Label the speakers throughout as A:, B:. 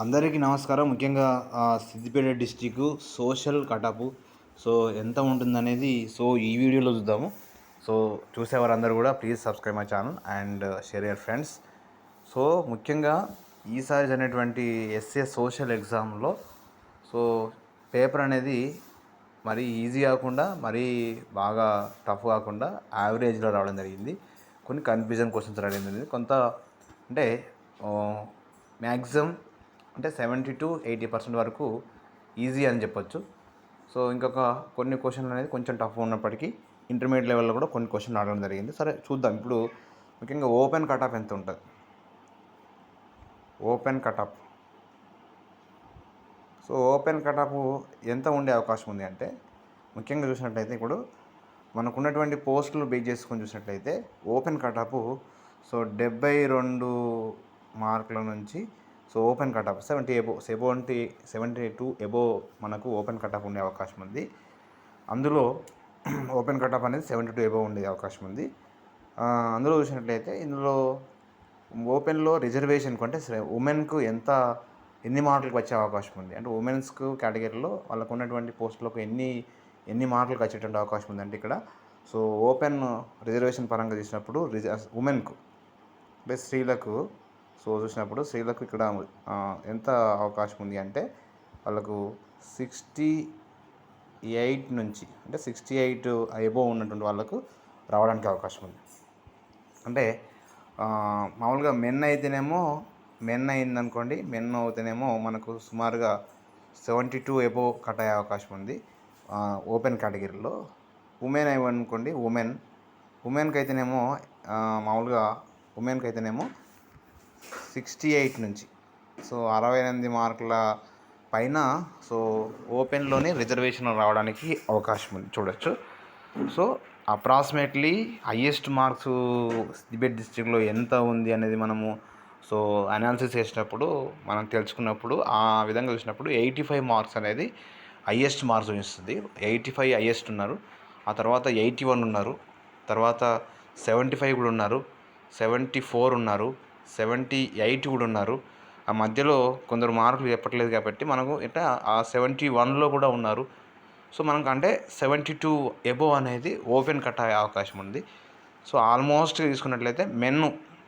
A: అందరికీ నమస్కారం. ముఖ్యంగా సిద్దిపేట డిస్ట్రిక్ట్ సోషల్ కటాఫ్ ఎంత ఉంటుందనేది ఈ వీడియోలో చూద్దాము. చూసేవారందరూ కూడా please subscribe my channel and share your friends. ముఖ్యంగా ఈసారి జరిగినటువంటి ఎస్ఏ సోషల్ ఎగ్జామ్లో పేపర్ అనేది మరీ ఈజీ కాకుండా మరీ బాగా టఫ్ కాకుండా యావరేజ్లో రావడం జరిగింది. కొన్ని కన్ఫ్యూజన్ క్వశ్చన్స్ రావడం జరిగింది. కొంత అంటే మ్యాక్సిమం అంటే 70-80% వరకు ఈజీ అని చెప్పొచ్చు. ఇంకొక కొన్ని క్వశ్చన్లు అనేది కొంచెం టఫ్ ఉన్నప్పటికీ ఇంటర్మీడియట్ లెవెల్లో కూడా కొన్ని క్వశ్చన్లు అడగడం జరిగింది. సరే చూద్దాం. ఇప్పుడు ముఖ్యంగా ఓపెన్ కటాఫ్ ఎంత ఉంటుంది? ఓపెన్ కటాఫ్ ఓపెన్ కటాఫ్ ఎంత ఉండే అవకాశం ఉంది అంటే, ముఖ్యంగా చూసినట్లయితే ఇప్పుడు మనకున్నటువంటి పోస్టులు బేస్ చేసుకొని చూసినట్లయితే ఓపెన్ కటాఫ్ 72 మార్కుల నుంచి ఓపెన్ కటాఫ్ 72 ఎబో మనకు ఓపెన్ కటాఫ్ ఉండే అవకాశం ఉంది. అందులో ఓపెన్ కటాఫ్ అనేది 72 ఎబో ఉండే అవకాశం ఉంది. అందులో చూసినట్లయితే ఇందులో ఓపెన్లో రిజర్వేషన్కు అంటే ఉమెన్కు ఎన్ని మార్కులకు వచ్చే అవకాశం ఉంది అంటే ఉమెన్స్కు కేటగిరీలో వాళ్ళకు ఉన్నటువంటి పోస్టులకు ఎన్ని మార్కులకు వచ్చేటువంటి అవకాశం ఉంది అంటే ఇక్కడ ఓపెన్ రిజర్వేషన్ పరంగా చూసినప్పుడు ఉమెన్కు అంటే స్త్రీలకు చూసినప్పుడు స్త్రీలకు ఇక్కడ ఎంత అవకాశం ఉంది అంటే వాళ్ళకు 68 నుంచి అంటే 68 ఎబో ఉన్నటువంటి వాళ్ళకు రావడానికి అవకాశం ఉంది. అంటే మామూలుగా మెన్ అయిందనుకోండి, మెన్ అవుతేనేమో మనకు సుమారుగా 72 ఎబో కట్ అయ్యే అవకాశం ఉంది ఓపెన్ కేటగిరీలో. ఉమెన్ అయ్యనుకోండి, ఉమెన్కి అయితేనేమో మామూలుగా ఉమెన్కి అయితేనేమో 68 నుంచి 68 మార్కుల పైన ఓపెన్లోనే రిజర్వేషన్ రావడానికి అవకాశం ఉంది చూడొచ్చు. అప్రాక్సిమేట్లీ హయ్యెస్ట్ మార్క్స్ సిద్దిపేట డిస్ట్రిక్ట్లో ఎంత ఉంది అనేది మనము అనాలిసిస్ చేసినప్పుడు మనం తెలుసుకున్నప్పుడు ఆ విధంగా చూసినప్పుడు 85 మార్క్స్ అనేది హయ్యెస్ట్ మార్క్స్ చూపిస్తుంది. 85 హయ్యెస్ట్ ఉన్నారు. ఆ తర్వాత 81 ఉన్నారు. తర్వాత 75 కూడా ఉన్నారు. 74 ఉన్నారు. 78 కూడా ఉన్నారు. ఆ మధ్యలో కొందరు మార్కులు చెప్పట్లేదు కాబట్టి మనకు ఇట్లా ఆ 71లో కూడా ఉన్నారు. మనకు అంటే 72 ఎబో అనేది ఓపెన్ కట్ అయ్యే అవకాశం ఉంది. ఆల్మోస్ట్ తీసుకున్నట్లయితే మెన్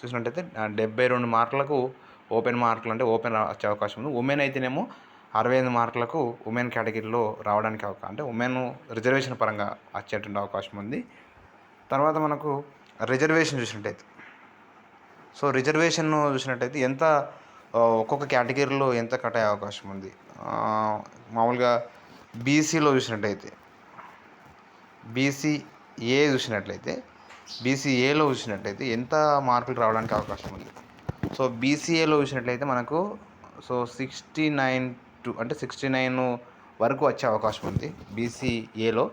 A: చూసినట్లయితే 72 మార్కులకు ఓపెన్ మార్కులు అంటే ఓపెన్ వచ్చే అవకాశం ఉంది. ఉమెన్ అయితేనేమో 65 మార్కులకు ఉమెన్ కేటగిరీలో రావడానికి అవకాశం అంటే ఉమెన్ రిజర్వేషన్ పరంగా వచ్చేటువంటి అవకాశం ఉంది. తర్వాత మనకు రిజర్వేషన్ చూసినట్టయితే ఎంత ఒక్కొక్క కేటగిరీలో ఎంత కట్ అయ్యే అవకాశం ఉంది. మామూలుగా బీసీలో చూసినట్టయితే బీసీఏలో చూసినట్లయితే ఎంత మార్కులు రావడానికి అవకాశం ఉంది. బీసీఏలో చూసినట్లయితే మనకు 69 వరకు వచ్చే అవకాశం ఉంది. బీసీఏలో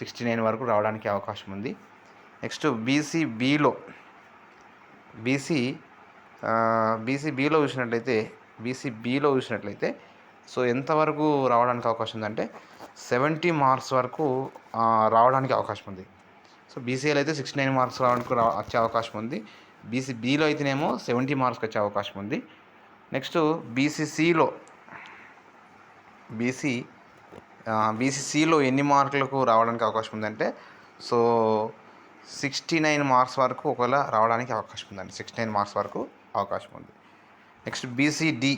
A: 69 వరకు రావడానికి అవకాశం ఉంది. నెక్స్ట్ బీసీబీలో చూసినట్లయితే ఎంతవరకు రావడానికి అవకాశం ఉందంటే 70 మార్క్స్ వరకు రావడానికి అవకాశం ఉంది. బీసీఏలో అయితే 69 మార్క్స్ రావడానికి వచ్చే అవకాశం ఉంది. బీసీబీలో అయితేనేమో 70 మార్క్స్ వచ్చే అవకాశం ఉంది. నెక్స్ట్ బీసీసీలో ఎన్ని మార్కులకు రావడానికి అవకాశం ఉందంటే 69 మార్క్స్ వరకు ఒకవేళ రావడానికి అవకాశం ఉందండి. 69 మార్క్స్ వరకు అవకాశం ఉంది. నెక్స్ట్ బీసీడీ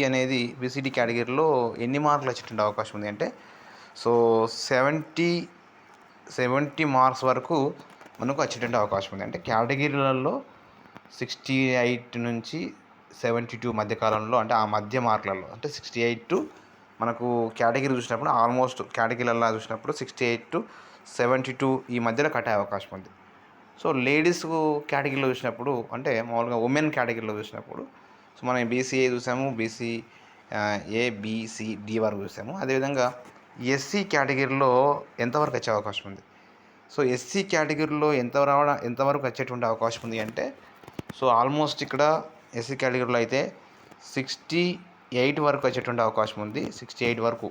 A: అనేది బీసీడీ కేటగిరీలో ఎన్ని మార్కులు వచ్చేటువంటి అవకాశం ఉంది అంటే 70 మార్క్స్ వరకు మనకు వచ్చేటువంటి అవకాశం ఉంది. అంటే కేటగిరీలలో 68 నుంచి 72 మధ్యకాలంలో అంటే ఆ మధ్య మార్కులలో అంటే 68 మనకు కేటగిరీ చూసినప్పుడు ఆల్మోస్ట్ కేటగిరీలలో చూసినప్పుడు 68-72 ఈ మధ్యలో కట్టే అవకాశం ఉంది. లేడీస్ కేటగిరీలో చూసినప్పుడు అంటే మామూలుగా ఉమెన్ కేటగిరీలో చూసినప్పుడు మనం బీసీఏ చూసాము, బీసీఏ-BCD వరకు చూసాము. అదేవిధంగా ఎస్సీ కేటగిరీలో ఎంతవరకు వచ్చే అవకాశం ఉంది. ఎస్సీ కేటగిరీలో ఎంతవరకు వచ్చేటువంటి అవకాశం ఉంది అంటే ఆల్మోస్ట్ ఇక్కడ ఎస్సీ కేటగిరీలో అయితే 68 వరకు వచ్చేటువంటి అవకాశం ఉంది. 68 వరకు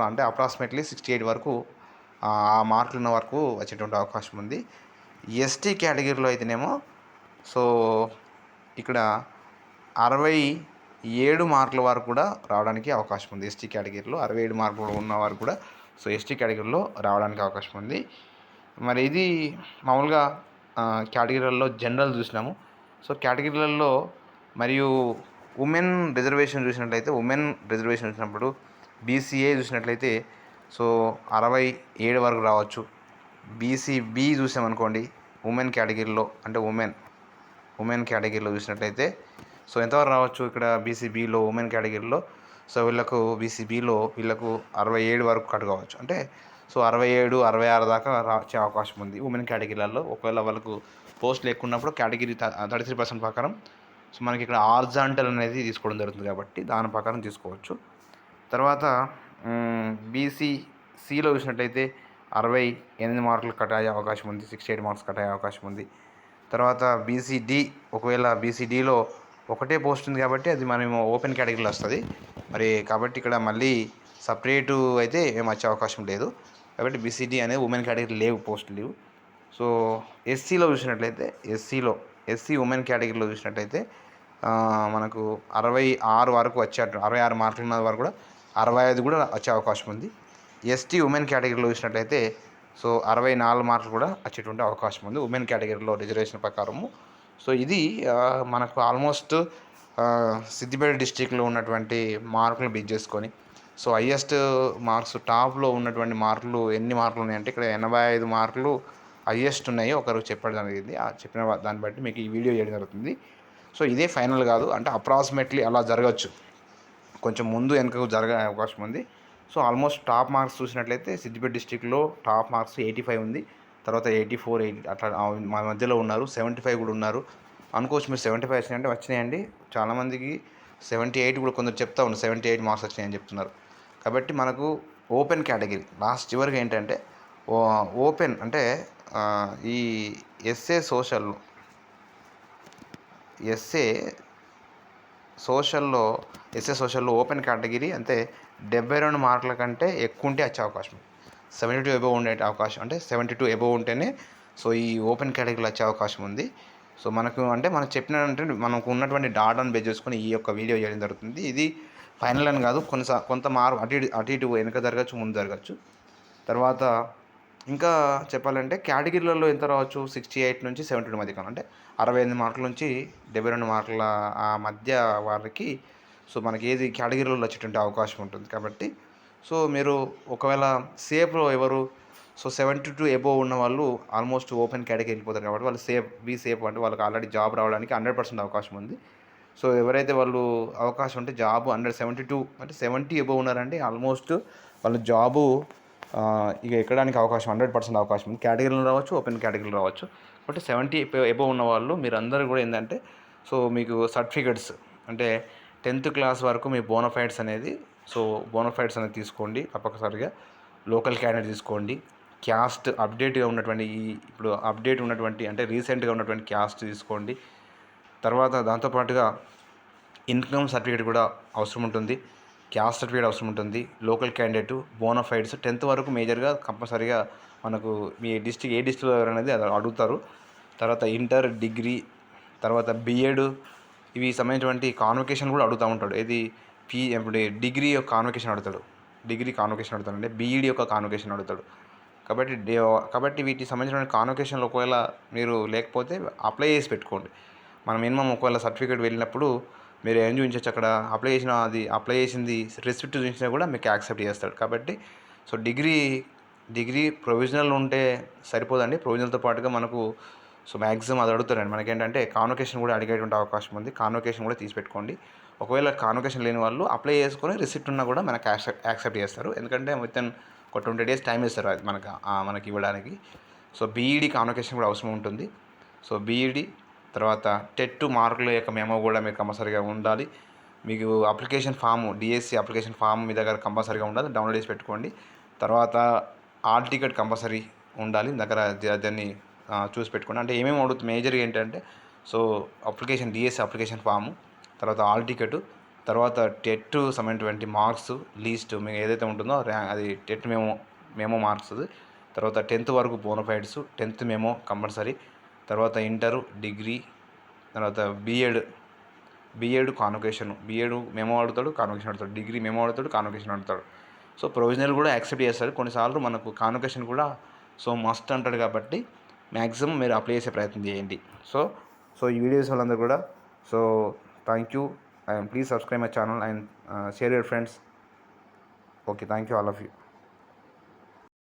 A: అంటే అప్రాక్సిమేట్లీ 68 వరకు ఆ మార్కులు ఉన్న వరకు వచ్చేటువంటి అవకాశం ఉంది. ఎస్టీ కేటగిరీలో అయితేనేమో ఇక్కడ 67 మార్కుల వరకు కూడా రావడానికి అవకాశం ఉంది. ఎస్టీ కేటగిరీలో 67 మార్కులు ఉన్నవారు కూడా సో ఎస్టీ కేటగిరీలో రావడానికి అవకాశం ఉంది. మరి ఇది మామూలుగా కేటగిరీలలో జనరల్ చూసినాము. సో కేటగిరీలలో మరియు ఉమెన్ రిజర్వేషన్ చూసినప్పుడు బీసీఏ చూసినట్లయితే సో 67 వరకు రావచ్చు. బీసీబీ చూసామనుకోండి ఉమెన్ కేటగిరీలో, అంటే ఉమెన్ కేటగిరీలో చూసినట్లయితే సో ఎంతవరకు రావచ్చు ఇక్కడ బీసీబీలో ఉమెన్ కేటగిరీలో. సో వీళ్ళకు 67 వరకు కట్ కావచ్చు. అంటే సో 67, 66 దాకా వచ్చే అవకాశం ఉంది ఉమెన్ కేటగిరీలలో. ఒకవేళ వాళ్ళకు పోస్టులు ఎక్కువ ఉన్నప్పుడు కేటగిరీ 33% ప్రకారం సో మనకి ఇక్కడ హారిజాంటల్ అనేది తీసుకోవడం జరుగుతుంది కాబట్టి దాని ప్రకారం తీసుకోవచ్చు. తర్వాత బీసీసీలో చూసినట్లయితే 68 మార్కులు కట్ అయ్యే అవకాశం ఉంది, 68 మార్క్స్ కట్ అయ్యే అవకాశం ఉంది. తర్వాత బీసీడీ, ఒకవేళ బీసీడీలో ఒకటే పోస్ట్ ఉంది కాబట్టి అది మనం ఓపెన్ కేటగిరీలో వస్తుంది మరి. కాబట్టి ఇక్కడ మళ్ళీ సపరేటు అయితే ఏం వచ్చే అవకాశం లేదు కాబట్టి బీసీడీ అనేది ఉమెన్ కేటగిరీ లేవు, పోస్టులు లేవు. సో ఎస్సీలో చూసినట్లయితే ఎస్సీ ఉమెన్ కేటగిరీలో చూసినట్లయితే మనకు 66 వరకు 66 మార్కులు ఉన్న వరకు కూడా 65 కూడా వచ్చే అవకాశం ఉంది. ఎస్టీ ఉమెన్ కేటగిరీలో చూసినట్లయితే సో 64 మార్కులు కూడా వచ్చేటువంటి అవకాశం ఉంది ఉమెన్ కేటగిరీలో రిజర్వేషన్ ప్రకారము. సో ఇది మనకు ఆల్మోస్ట్ సిద్దిపేట డిస్టిక్లో ఉన్నటువంటి మార్కులు బేస్ చేసుకొని సో హైయెస్ట్ మార్క్స్ టాప్లో ఉన్నటువంటి మార్కులు ఎన్ని మార్కులు ఉన్నాయంటే ఇక్కడ 85 మార్కులు హైయెస్ట్ ఉన్నాయి. ఒకరు చెప్పడం జరిగింది, చెప్పిన దాన్ని బట్టి మీకు ఈ వీడియో చేయడం జరుగుతుంది. సో ఇదే ఫైనల్ కాదు, అంటే అప్రాక్సిమేట్లీ అలా జరగచ్చు, కొంచెం ముందు వెనకకు జరిగే అవకాశం ఉంది. సో ఆల్మోస్ట్ టాప్ మార్క్స్ చూసినట్లయితే సిద్దిపేట డిస్టిక్లో టాప్ మార్క్స్ 85 ఉంది. తర్వాత 84, 80 అట్లా మా మధ్యలో ఉన్నారు. 75 కూడా ఉన్నారు అనుకోవచ్చు. మీరు 75 వచ్చినాయంటే వచ్చినాయండి. చాలామందికి 78 కూడా కొందరు చెప్తా ఉన్నారు 78 మార్క్స్ వచ్చినాయని చెప్తున్నారు. కాబట్టి మనకు ఓపెన్ కేటగిరీ లాస్ట్ చివరికి ఏంటంటే ఓపెన్ అంటే ఈ ఎస్ఏ సోషల్లో ఓపెన్ కేటగిరీ అంటే 72 మార్కుల కంటే ఎక్కువ ఉంటే వచ్చే అవకాశం, 72 ఎబోవ్ ఉండే అవకాశం, అంటే 72 ఎబోవ్ ఉంటేనే సో ఈ ఓపెన్ కేటగిరీలో వచ్చే అవకాశం ఉంది. సో మనకు అంటే మనం చెప్పినట్టు మనకు ఉన్నటువంటి డాటాను బేస్ చేసుకొని ఈ యొక్క వీడియో చేయడం జరుగుతుంది. ఇది ఫైనల్ అని కాదు, కొంత మార్పు అటు ఇటు వెనక జరగచ్చు, ముందు జరగచ్చు. తర్వాత ఇంకా చెప్పాలంటే కేటగిరీలలో ఎంత రావచ్చు, 68 నుంచి 72 మధ్య కాలం, అంటే 68 మార్కుల నుంచి 72 మార్కుల ఆ మధ్య వారికి సో మనకి ఏది కేటగిరీలో వచ్చేటువంటి అవకాశం ఉంటుంది. కాబట్టి సో మీరు ఒకవేళ సేఫ్లో ఎవరు సో 72 ఎబోవ్ ఉన్న వాళ్ళు ఆల్మోస్ట్ ఓపెన్ కేటగిరీ వెళ్ళిపోతారు కాబట్టి వాళ్ళు సేఫ్ అంటే వాళ్ళకి ఆల్రెడీ జాబ్ రావడానికి 100% అవకాశం ఉంది. సో ఎవరైతే వాళ్ళు అవకాశం ఉంటే జాబ్ 172 అంటే 70 ఎబోవ్ ఉన్నారంటే ఆల్మోస్ట్ వాళ్ళ జాబు ఇక ఎక్కడానికి అవకాశం 100% అవకాశం ఉంది. కేటగిరీలో రావచ్చు, ఓపెన్ కేటగిరీలో రావచ్చు. కాబట్టి 70 ఎబోవ్ ఉన్న వాళ్ళు మీరందరూ కూడా ఏంటంటే సో మీకు సర్టిఫికెట్స్ అంటే 10th క్లాస్ వరకు మీ బోనఫైడ్స్ అనేది తీసుకోండి తప్పనిసరిగా. లోకల్ క్యాండిడేట్ తీసుకోండి. క్యాస్ట్ అప్డేట్గా ఉన్నటువంటి ఇప్పుడు అప్డేట్ ఉన్నటువంటి అంటే రీసెంట్గా ఉన్నటువంటి క్యాస్ట్ తీసుకోండి. తర్వాత దాంతోపాటుగా ఇన్కమ్ సర్టిఫికేట్ కూడా అవసరం ఉంటుంది, క్యాస్ట్ సర్టిఫికేట్ అవసరం ఉంటుంది, లోకల్ క్యాండిడేట్, బోనఫైడ్స్ 10th వరకు మేజర్గా కంపల్సరీగా మనకు మీ డిస్టిక్ ఏ డిస్టిక్లో అనేది అది అడుగుతారు. తర్వాత ఇంటర్, డిగ్రీ, తర్వాత బీఎడ్ ఇవి సంబంధించినటువంటి కాన్వకేషన్ కూడా అడుగుతూ ఉంటాడు. ఇది ఇప్పుడు డిగ్రీ యొక్క కాన్వకేషన్ అడుగుతాడు, అంటే బీఈడి యొక్క కాన్వకేషన్ అడుగుతాడు. కాబట్టి వీటికి సంబంధించిన కాన్వకేషన్లు ఒకవేళ మీరు లేకపోతే అప్లై చేసి పెట్టుకోండి. మనం మినిమం ఒకవేళ సర్టిఫికేట్ వెళ్ళినప్పుడు మీరు ఏం చూపించవచ్చు, అక్కడ అప్లై చేసింది రిసిప్ట్ చూపించినా కూడా మీకు యాక్సెప్ట్ చేస్తాడు. కాబట్టి సో డిగ్రీ ప్రొవిజనల్ ఉంటే సరిపోదండి, ప్రొవిజనల్తో పాటుగా మనకు సో మ్యాక్సిమం అది అడుగుతారండి. మనకేంటంటే కాన్వకేషన్ కూడా అడిగేటువంటి అవకాశం ఉంది, కాన్వకేషన్ కూడా తీసి పెట్టుకోండి. ఒకవేళ కాన్వకేషన్ లేని వాళ్ళు అప్లై చేసుకొని రిసిప్ట్ ఉన్నా కూడా మనకు యాక్సెప్ట్ చేస్తారు. ఎందుకంటే వితిన్ ఒక 20 days టైం ఇస్తారు అది మనకి ఇవ్వడానికి. సో బీఈడి కాన్వకేషన్ కూడా అవసరం ఉంటుంది. సో బీఈడి తర్వాత టెట్ మార్కుల యొక్క మెమో కూడా మీకు కంపల్సరీగా ఉండాలి. మీకు application form, DSC application form మీ దగ్గర కంపల్సరీగా ఉండాలి, డౌన్లోడ్ చేసి పెట్టుకోండి. తర్వాత హాల్ టికెట్ కంపల్సరీ ఉండాలి దగ్గర, దాన్ని చూసి పెట్టుకోండి. అంటే ఏమేమి అడుగుతుంది మేజర్గా ఏంటంటే సో డిఎస్సి అప్లికేషన్ ఫాము, తర్వాత హాల్ టికెట్, తర్వాత టెట్ సంబంధించినటువంటి మార్క్స్ లిస్ట్ మీకు ఏదైతే ఉంటుందో అది టెట్ మెమో మార్క్స్, తర్వాత 10th వరకు బోనఫైడ్స్, 10th మెమో కంపల్సరీ, తర్వాత ఇంటరు, డిగ్రీ, తర్వాత బీఎడ్ కాన్వకేషన్, బీఎడ్ మెమో అడుగుతాడు, కాన్వకేషన్ అడుగుతాడు, డిగ్రీ మెమో అడుగుతాడు, కాన్వకేషన్ అడుగుతాడు. సో ప్రొవిజనల్ కూడా యాక్సెప్ట్ చేస్తాడు. కొన్నిసార్లు మనకు కాన్వకేషన్ కూడా సో మస్ట్ అంటాడు. కాబట్టి మ్యాక్సిమం మీరు అప్లై చేసే ప్రయత్నం చేయండి. సో ఈ వీడియోస్ వాళ్ళందరూ కూడా so thank you and please subscribe my channel and share your friends. Okay, thank you all of you.